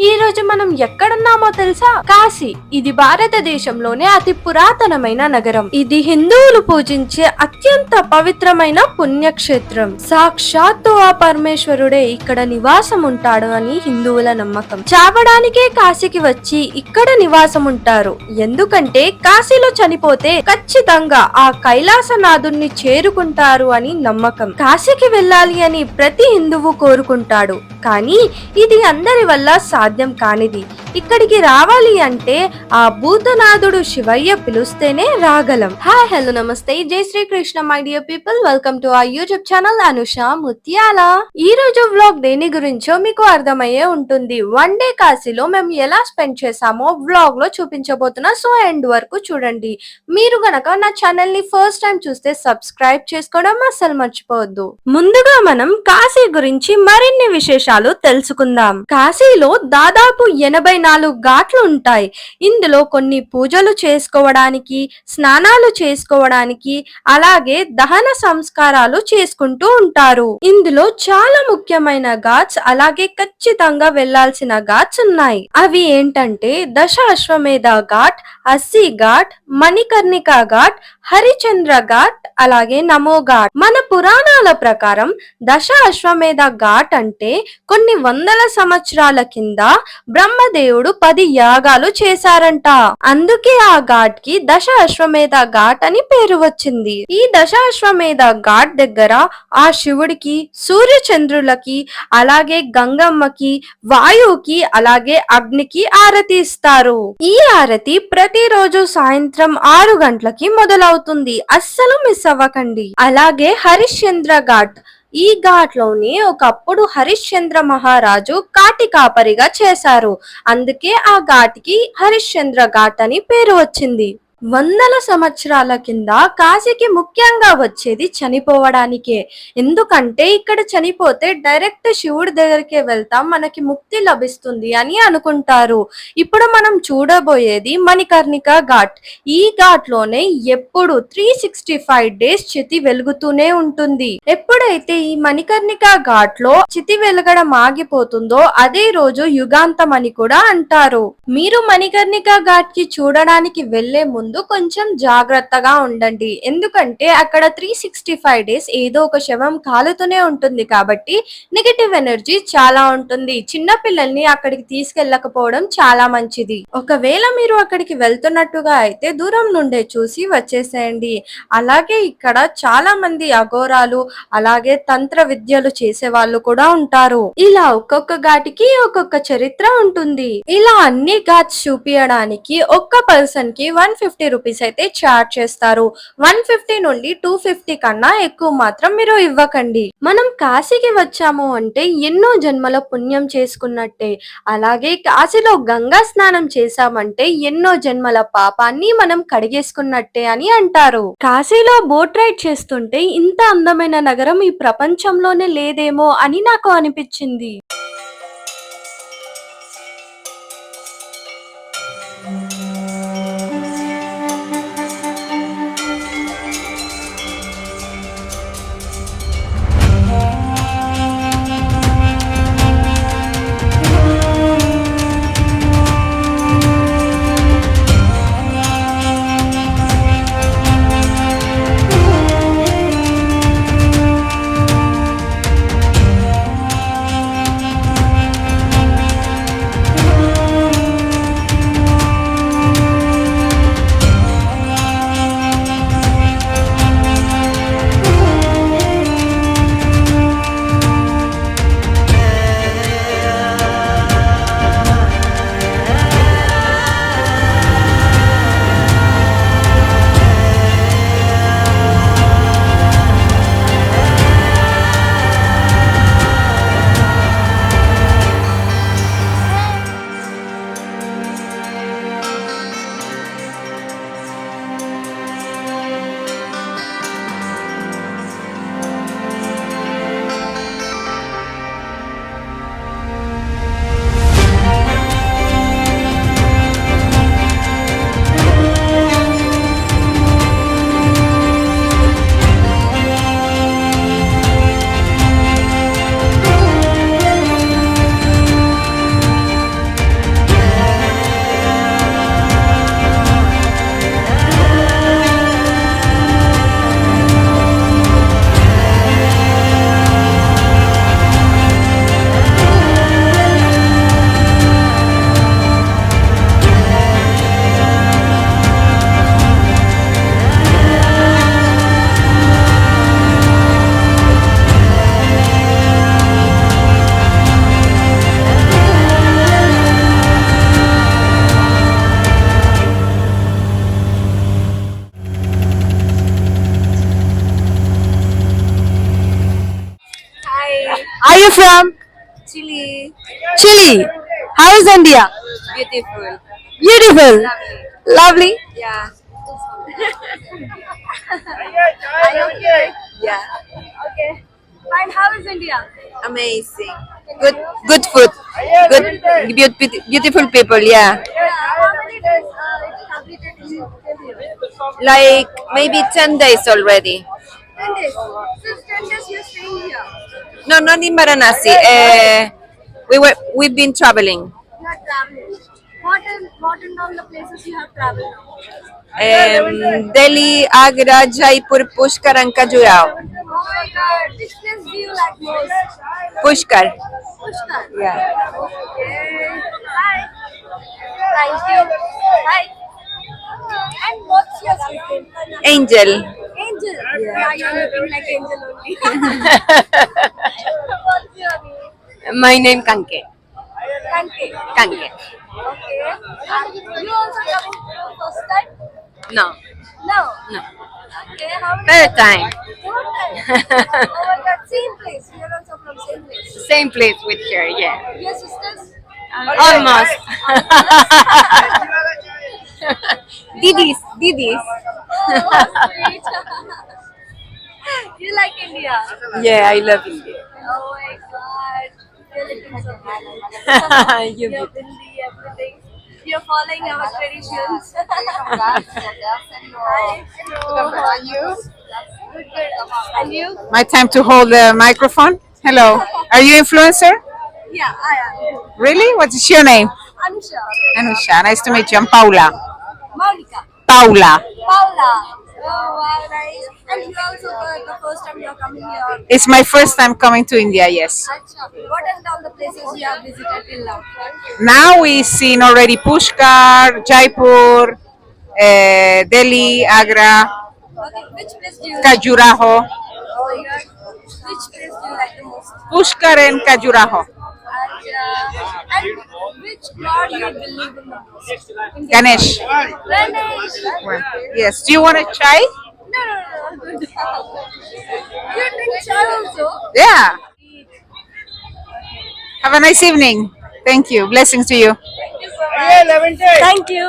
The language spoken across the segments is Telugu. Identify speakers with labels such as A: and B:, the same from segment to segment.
A: ఈ రోజు మనం ఎక్కడున్నామో తెలుసా? కాశీ. ఇది భారతదేశంలోనే అతి పురాతనమైన నగరం. ఇది హిందువులు పూజించే అత్యంత పవిత్రమైన పుణ్యక్షేత్రం. సాక్షాత్తు ఆ పరమేశ్వరుడే ఇక్కడ నివాసం ఉంటాడు అని హిందువుల నమ్మకం. చావడానికే కాశీకి వచ్చి ఇక్కడ నివాసం ఉంటారు. ఎందుకంటే కాశీలో చనిపోతే ఖచ్చితంగా ఆ కైలాసనాథుణ్ణి చేరుకుంటారు అని నమ్మకం. కాశీకి వెళ్ళాలి అని ప్రతి హిందువు కోరుకుంటాడు. కానీ ఇది అందరి వల్ల సాధ్యం కానిది. ఇక్కడికి రావాలి అంటే ఆ భూతనాథుడు శివయ్య పిలుస్తేనే రాగలం. హాయ్ హలో నమస్తే, జై Shri Krishna my dear people, welcome to our YouTube channel Anusha Mutyala. ఈ రోజు వ్లాగ్ దేని గురించో మీకు అర్థమయ్యే ఉంటుంది. వన్ డే కాశీలో మేము ఎలా స్పెండ్ చేసామో వ్లాగ్ లో చూపించబోతున్నా. సో ఎండ్ వరకు చూడండి. మీరు గనక నా ఛానల్ ని ఫస్ట్ టైం చూస్తే సబ్స్క్రైబ్ చేసుకోవడం అస్సలు మర్చిపోవద్దు. ముందుగా మనం కాశీ గురించి మరిన్ని విశేషాలు తెలుసుకుందాం. కాశీలో దాదాపు 84 ఘాట్లు ఉంటాయి. ఇందులో కొన్ని పూజలు చేసుకోవడానికి, స్నానాలు చేసుకోవడానికి, అలాగే దహన సంస్కారాలు చేసుకుంటూ ఉంటారు. ఇందులో చాలా ముఖ్యమైన ఘాట్స్, అలాగే ఖచ్చితంగా వెళ్లాల్సిన ఘాట్స్ ఉన్నాయి. అవి ఏంటంటే దశ అశ్వమేధ ఘాట్, అస్సీ ఘాట్, మణికర్ణికా ఘాట్, హరిచంద్ర ఘాట్, అలాగే నమో ఘాట్. మన పురాణాల ప్రకారం దశ అశ్వమేధ ఘాట్ అంటే కొన్ని వందల సంవత్సరాల కింద బ్రహ్మదేవుడు 10 యాగాలు చేశారంట. అందుకే ఆ ఘాట్ కి దశ అశ్వమేధ ఘాట్ అని పేరు వచ్చింది. ఈ దశ అశ్వమేధ ఘాట్ దగ్గర ఆ శివుడికి, సూర్య చంద్రులకి, అలాగే గంగమ్మకి, వాయువుకి, అలాగే అగ్నికి ఆరతి ఇస్తారు. ఈ ఆరతి ప్రతిరోజు సాయంత్రం 6 గంటలకి మొదలవుతుంది. అస్సలు మిస్ అవ్వకండి. అలాగే హరిశ్చంద్ర ఘాట్. ఈ ఘాట్ లోని ఒకప్పుడు హరిశ్చంద్ర మహారాజు కాటి కాపరిగా చేశారు. అందుకే ఆ ఘాట్ కి హరిశ్చంద్ర ఘాట్ అని పేరు వచ్చింది. వందల సంవత్సరాల కింద కాశీకి ముఖ్యంగా వచ్చేది చనిపోవడానికే. ఎందుకంటే ఇక్కడ చనిపోతే డైరెక్ట్ శివుడి దగ్గరికే వెళ్తాం, మనకి ముక్తి లభిస్తుంది అని అనుకుంటారు. ఇప్పుడు మనం చూడబోయేది మణికర్ణికా ఘాట్. ఈ ఘాట్ లోనే ఎప్పుడు 365 డేస్ చితి వెలుగుతూనే ఉంటుంది. ఎప్పుడైతే ఈ మణికర్ణికా ఘాట్ లో చితి వెలగడం ఆగిపోతుందో అదే రోజు యుగాంతం అని కూడా అంటారు. మీరు మణికర్ణికా ఘాట్ కి చూడడానికి వెళ్లే ముందు కొంచెం జాగ్రత్తగా ఉండండి. ఎందుకంటే అక్కడ 365 డేస్ ఏదో ఒక శవం కాలుతూనే ఉంటుంది కాబట్టి నెగటివ్ ఎనర్జీ చాలా ఉంటుంది. చిన్న పిల్లల్ని అక్కడికి తీసుకెళ్ళకపోవడం చాలా మంచిది. ఒకవేళ మీరు అక్కడికి వెళ్తున్నట్టుగా అయితే దూరం నుండే చూసి వచ్చేసేయండి. అలాగే ఇక్కడ చాలా మంది అఘోరాలు, అలాగే తంత్ర విద్యలు చేసే వాళ్ళు కూడా ఉంటారు. ఇలా ఒక్కొక్క ఘాటికి ఒక్కొక్క చరిత్ర ఉంటుంది. ఇలా అన్ని ఘాట్స్ చూపించడానికి ఒక్క పర్సన్ కి 150 రూపీస్ అయితే చార్జ్ చేస్తారు. 150 నుండి 250 కన్నా ఎక్కువ మాత్రం మీరు ఇవ్వకండి. మనం కాశీకి వచ్చాము అంటే ఎన్నో జన్మల పుణ్యం చేసుకున్నట్టే. అలాగే కాశీలో గంగా స్నానం చేశామంటే ఎన్నో జన్మల పాపాన్ని మనం కడిగేసుకున్నట్టే అని అంటారు. కాశీలో బోట్ రైడ్ చేస్తుంటే ఇంత అందమైన నగరం ఈ ప్రపంచంలోనే లేదేమో అని నాకు అనిపించింది. Are you from?
B: Chile.
A: Chile. How is India?
B: Beautiful.
A: Beautiful. Lovely.
B: Yeah. Are you okay? Yeah.
A: Okay. Fine. How is India?
B: Amazing. Good food. Good, beautiful people. Yeah.
A: How many days it is completed in India?
B: Like maybe 10 days already.
A: 10 days. Since 10 days you are staying here.
B: No, not in Varanasi. We've been traveling.
A: You are traveling. What in all the places you have traveled now?
B: Delhi, Agra, Jaipur, Pushkar, and Khajuraho.
A: Oh my God. Which place do you like most?
B: Pushkar.
A: Pushkar.
B: Yeah.
A: Okay. Hi. Thank you. Hi. And what's your sweet name?
B: Angel.
A: Angel. Yeah, you're looking like Angel only. What's your name?
B: My name Kanke.
A: Kanke.
B: Kanke.
A: Okay. You also coming for first time?
B: No.
A: No.
B: No.
A: Okay. How many?
B: Third time.
A: Third time. Oh my God. Same place. You're also from same place.
B: Same place with her. Yeah.
A: Your sisters?
B: Almost. Didis. Didis.
A: Oh, sweet. You like India?
B: Yeah, I love India.
A: Oh my God. You're looking so
B: You
A: You're Hindi, everything. You're following our traditions. Hi. Hello. How are you? Good, good. And you?
C: My time to hold the microphone. Hello. Are you influencer?
A: Yeah, I am.
C: Really? What is your name?
A: Anusha.
C: Anusha. Nice to meet you. I'm Paula.
A: Monica.
C: Paula.
A: Paula. Oh, wow, nice. And you also the first time you're coming here.
C: It's my first time coming to India, yes.
A: Acha. What are all the places you have visited till now?
C: Now we've seen already Pushkar, Jaipur, Delhi, Agra,
A: Okay, which place do you like?
C: Khajuraho.
A: Oh my God. Which place do you like the most?
C: Pushkar and Khajuraho.
A: And which god you believe in the most? In
C: Ganesh.
A: Ganesh.
C: Well, yes. Do you want to try?
A: No, no, no. You drink chai also?
C: Yeah. Have a nice evening. Thank you. Blessings to you.
A: Thank you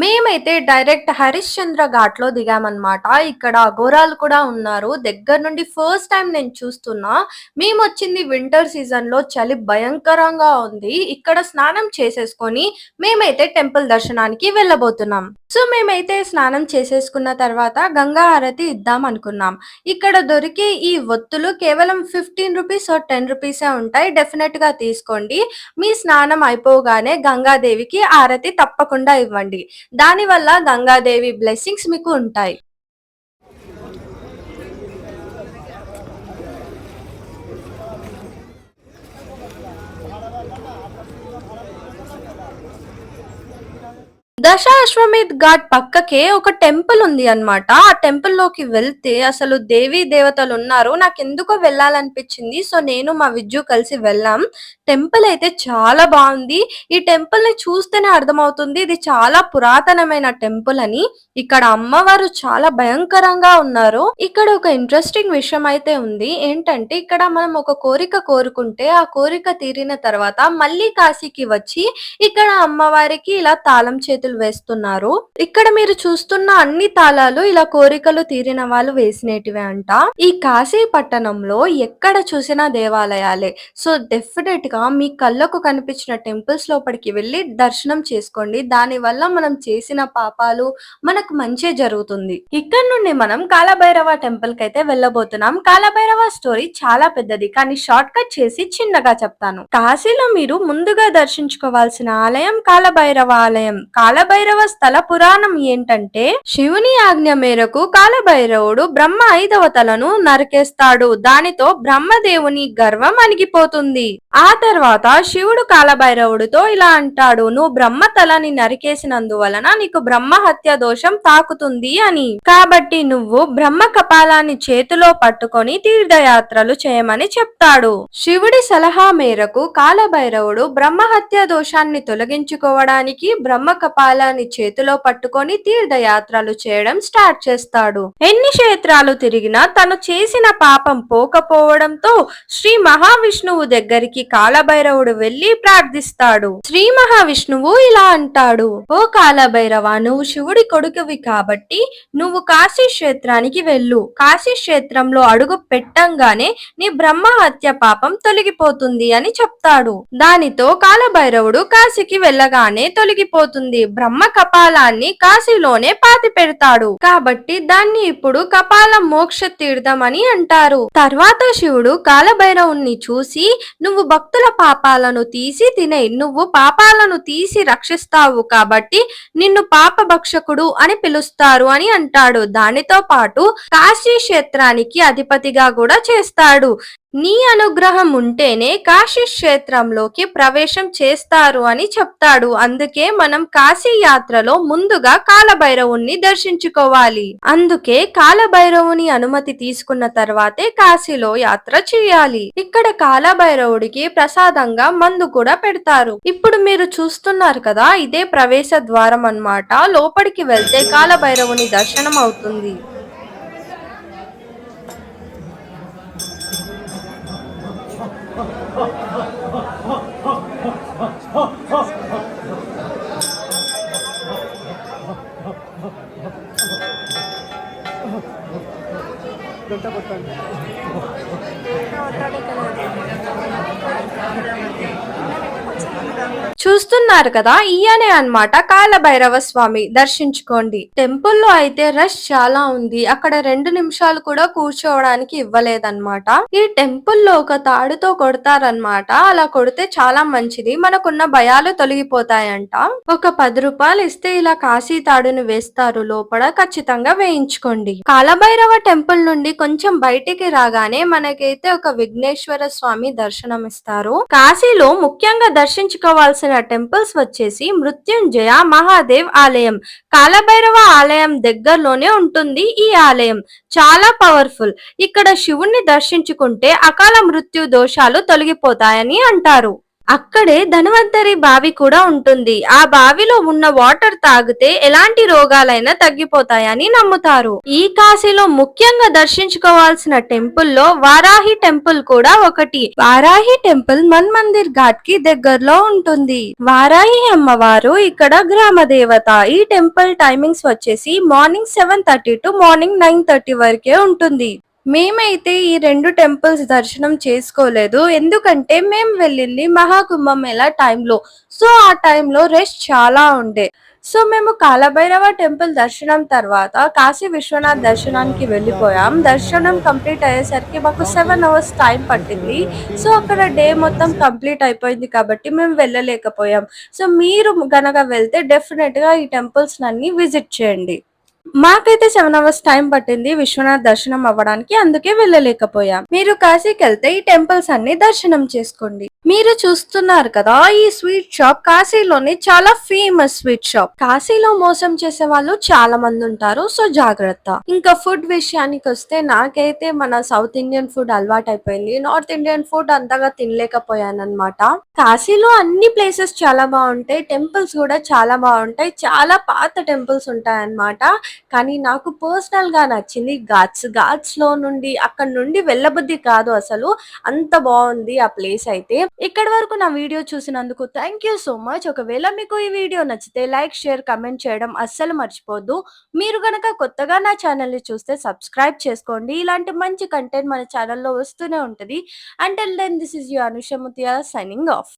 A: మేమైతే డైరెక్ట్ హరిశ్చంద్ర ఘాట్ లో దిగామన్నమాట. ఇక్కడ అఘోరాలు కూడా ఉన్నారు. దగ్గర నుండి ఫస్ట్ టైం నేను చూస్తున్నా. మేము వచ్చింది వింటర్ సీజన్ లో, చలి భయంకరంగా ఉంది. ఇక్కడ స్నానం చేసేసుకొని మేమైతే టెంపుల్ దర్శనానికి వెళ్ళబోతున్నాం. సో మేమైతే స్నానం చేసేసుకున్న తర్వాత గంగా హారతి ఇద్దాం అనుకున్నాం. ఇక్కడ దొరికే ఈ ఒత్తులు కేవలం 15 రూపీస్ 10 రూపీసే ఉంటాయి. డెఫినెట్ గా తీసుకోండి. మీ స్నానం అయిపోగానే గంగాదేవికి హారతి తప్పకుండా ఇవ్వండి. దానివల్ల గంగాదేవి బ్లెస్సింగ్స్ మీకు ఉంటాయి. దశాశ్వమేధ్ ఘాట్ పక్కకే ఒక టెంపుల్ ఉంది అన్నమాట. ఆ టెంపుల్ లోకి వెళ్తే అసలు దేవీ దేవతలు ఉన్నారు. నాకు ఎందుకో వెళ్ళాలనిపించింది. సో నేను మా విజ్జు కలిసి వెళ్ళాం. టెంపుల్ అయితే చాలా బాగుంది. ఈ టెంపుల్ ని చూస్తేనే అర్థమవుతుంది ఇది చాలా పురాతనమైన టెంపుల్ అని. ఇక్కడ అమ్మవారు చాలా భయంకరంగా ఉన్నారు. ఇక్కడ ఒక ఇంట్రెస్టింగ్ విషయం అయితే ఉంది. ఏంటంటే ఇక్కడ మనం ఒక కోరిక కోరుకుంటే ఆ కోరిక తీరిన తర్వాత మళ్ళీ కాశీకి వచ్చి ఇక్కడ అమ్మవారికి ఇలా తాళం చేతులు వేస్తున్నారు. ఇక్కడ మీరు చూస్తున్న అన్ని తాళాలు ఇలా కోరికలు తీరిన వాళ్ళు వేసినటివే అంట. ఈ కాశీ పట్టణంలో ఎక్కడ చూసినా దేవాలయాలే. సో డెఫినెట్ గా మీ కళ్ళకు కనిపించిన టెంపుల్స్ లోపలికి వెళ్ళి దర్శనం చేసుకోండి. దాని వల్ల మనం చేసిన పాపాలు మనకు మంచి జరుగుతుంది. ఇక్కడ నుండి మనం కాలభైరవ టెంపుల్ కి అయితే వెళ్ళబోతున్నాం. కాలభైరవ స్టోరీ చాలా పెద్దది, కానీ షార్ట్ కట్ చేసి చిన్నగా చెప్తాను. కాశీలో మీరు ముందుగా దర్శించుకోవాల్సిన ఆలయం కాలభైరవ ఆలయం. కాలభైరవ స్థల పురాణం ఏంటంటే, శివుని ఆజ్ఞ మేరకు కాలభైరవుడు బ్రహ్మ 5వ తలను నరికేస్తాడు. దానితో బ్రహ్మదేవుని గర్వం అణిగిపోతుంది. ఆ తర్వాత శివుడు కాలభైరవుడితో ఇలా అంటాడు, నువ్వు బ్రహ్మ తలని నరికేసినందువలన నీకు బ్రహ్మ హత్య దోషం తాకుతుంది అని. కాబట్టి నువ్వు బ్రహ్మ కపాలాన్ని చేతిలో పట్టుకొని తీర్థయాత్రలు చేయమని చెప్తాడు. శివుడి సలహా మేరకు కాలభైరవుడు బ్రహ్మ హత్య దోషాన్ని తొలగించుకోవడానికి బ్రహ్మ కపాల కపాలాన్ని చేతిలో పట్టుకొని తీర్థయాత్రలు చేయడం స్టార్ట్ చేస్తాడు. ఎన్ని క్షేత్రాలు తిరిగినా తను చేసిన పాపం పోకపోవడంతో శ్రీ మహావిష్ణువు దగ్గరికి కాలభైరవుడు వెళ్లి ప్రార్థిస్తాడు. శ్రీ మహావిష్ణువు ఇలా అంటాడు, ఓ కాలభైరవ, నువ్వు శివుడి కొడుకువి కాబట్టి నువ్వు కాశీ క్షేత్రానికి వెళ్ళు. కాశీ క్షేత్రంలో అడుగు పెట్టంగానే నీ బ్రహ్మ హత్య పాపం తొలగిపోతుంది అని చెప్తాడు. దానితో కాలభైరవుడు కాశీకి వెళ్ళగానే తొలగిపోతుంది. బ్రహ్మ కపాలాన్ని కాశీలోనే పాతి పెడతాడు కాబట్టి దాన్ని ఇప్పుడు కపాల మోక్ష తీర్థం అని అంటారు. తర్వాత శివుడు కాలభైరవుణ్ణి చూసి, నువ్వు భక్తుల పాపాలను తీసి తినే, నువ్వు పాపాలను తీసి రక్షిస్తావు కాబట్టి నిన్ను పాప భక్షకుడు అని పిలుస్తారు అని అంటాడు. దానితో పాటు కాశీ క్షేత్రానికి అధిపతిగా కూడా చేస్తాడు. నీ అనుగ్రహం ఉంటేనే కాశీ క్షేత్రంలోకి ప్రవేశం చేస్తారు అని చెప్తాడు. అందుకే మనం కాశీ యాత్రలో ముందుగా కాలభైరవుణ్ణి దర్శించుకోవాలి. అందుకే కాలభైరవుని అనుమతి తీసుకున్న తర్వాతే కాశీలో యాత్ర చేయాలి. ఇక్కడ కాలభైరవుడికి ప్రసాదంగా మందు కూడా పెడతారు. ఇప్పుడు మీరు చూస్తున్నారు కదా, ఇదే ప్రవేశ ద్వారం అన్నమాట. లోపలికి వెళ్తే కాలభైరవుని దర్శనం అవుతుంది. చూస్తున్నారు కదా, ఈయనే అన్నమాట కాలభైరవ స్వామి. దర్శించుకోండి. టెంపుల్లో అయితే రష్ చాలా ఉంది. అక్కడ 2 నిమిషాలు కూడా కూర్చోవడానికి ఇవ్వలేదన్నమాట. ఈ టెంపుల్లో ఒక తాడుతో కొడతారన్నమాట. అలా కొడితే చాలా మంచిది, మనకున్న భయాలు తొలగిపోతాయంట. ఒక 10 రూపాయలు ఇస్తే ఇలా కాశీ తాడుని వేస్తారు లోపల. ఖచ్చితంగా వేయించుకోండి. కాలభైరవ టెంపుల్ నుండి కొంచెం బయటికి రాగానే మనకైతే ఒక విఘ్నేశ్వర స్వామి దర్శనం ఇస్తారు. కాశీలో ముఖ్యంగా దర్శించుకోవాల్సిన టెంపుల్స్ వచ్చేసి మృత్యుంజయ మహాదేవ్ ఆలయం. కాలభైరవ ఆలయం దగ్గరలోనే ఉంటుంది ఈ ఆలయం. చాలా పవర్ఫుల్. ఇక్కడ శివుణ్ణి దర్శించుకుంటే అకాల మృత్యు దోషాలు తొలగిపోతాయని అంటారు. అక్కడే ధన్వంతరి బావి కూడా ఉంటుంది. ఆ బావిలో ఉన్న వాటర్ తాగితే ఎలాంటి రోగాలైనా తగ్గిపోతాయని నమ్ముతారు. ఈ కాశీలో ముఖ్యంగా దర్శించుకోవాల్సిన టెంపుల్లో వారాహి టెంపుల్ కూడా ఒకటి. వారాహి టెంపుల్ మన్ మందిర్ ఘాట్ కి దగ్గరలో ఉంటుంది. వారాహి అమ్మవారు ఇక్కడ గ్రామ దేవత. ఈ టెంపుల్ టైమింగ్స్ వచ్చేసి మార్నింగ్ 7:30 టు మార్నింగ్ 9:30 వరకే ఉంటుంది. మేమైతే ఈ 2 టెంపుల్స్ దర్శనం చేసుకోలేదు, ఎందుకంటే మేము వెళ్ళింది మహాకుంభమేళా టైంలో. సో ఆ టైంలో రష్ చాలా ఉండే. సో మేము కాలభైరవ టెంపుల్ దర్శనం తర్వాత కాశీ విశ్వనాథ్ దర్శనానికి వెళ్ళిపోయాం. దర్శనం కంప్లీట్ అయ్యేసరికి మాకు 7 అవర్స్ టైం పట్టింది. సో అక్కడ డే మొత్తం కంప్లీట్ అయిపోయింది కాబట్టి మేము వెళ్ళలేకపోయాం. సో మీరు గనక వెళ్తే డెఫినెట్ గా ఈ టెంపుల్స్ అన్ని విజిట్ చేయండి. మాకైతే 7 అవర్స్ టైం పట్టింది విశ్వనాథ్ దర్శనం అవ్వడానికి, అందుకే వెళ్ళలేకపోయాం. మీరు కాశీకి వెళ్తే ఈ టెంపుల్స్ అన్ని దర్శనం చేసుకోండి. మీరు చూస్తున్నారు కదా, ఈ స్వీట్ షాప్ కాశీలోని చాలా ఫేమస్ స్వీట్ షాప్. కాశీలో మోసం చేసే వాళ్ళు చాలా మంది ఉంటారు, సో జాగ్రత్త. ఇంకా ఫుడ్ విషయానికి వస్తే నాకైతే మన సౌత్ ఇండియన్ ఫుడ్ అలవాటు అయిపోయింది. నార్త్ ఇండియన్ ఫుడ్ అంతగా తినలేకపోయాను అనమాట. కాశీలో అన్ని ప్లేసెస్ చాలా బాగుంటాయి, టెంపుల్స్ కూడా చాలా బాగుంటాయి. చాలా పాత టెంపుల్స్ ఉంటాయి అన్నమాట. కానీ నాకు పర్సనల్ గా నచ్చింది ఘాట్స్ లో నుండి అక్కడ నుండి వెళ్ళబుద్ధి కాదు అసలు, అంత బాగుంది ఆ ప్లేస్ అయితే. ఇక్కడి వరకు నా వీడియో చూసినందుకు థ్యాంక్ యూ సో మచ్. ఒకవేళ మీకు ఈ వీడియో నచ్చితే లైక్, షేర్, కమెంట్ చేయడం అస్సలు మర్చిపోద్దు. మీరు గనక కొత్తగా నా ఛానల్ ని చూస్తే సబ్స్క్రైబ్ చేసుకోండి. ఇలాంటి మంచి కంటెంట్ మన ఛానల్లో వస్తూనే ఉంటది. Until then, this is your Anusha Muthiah signing of.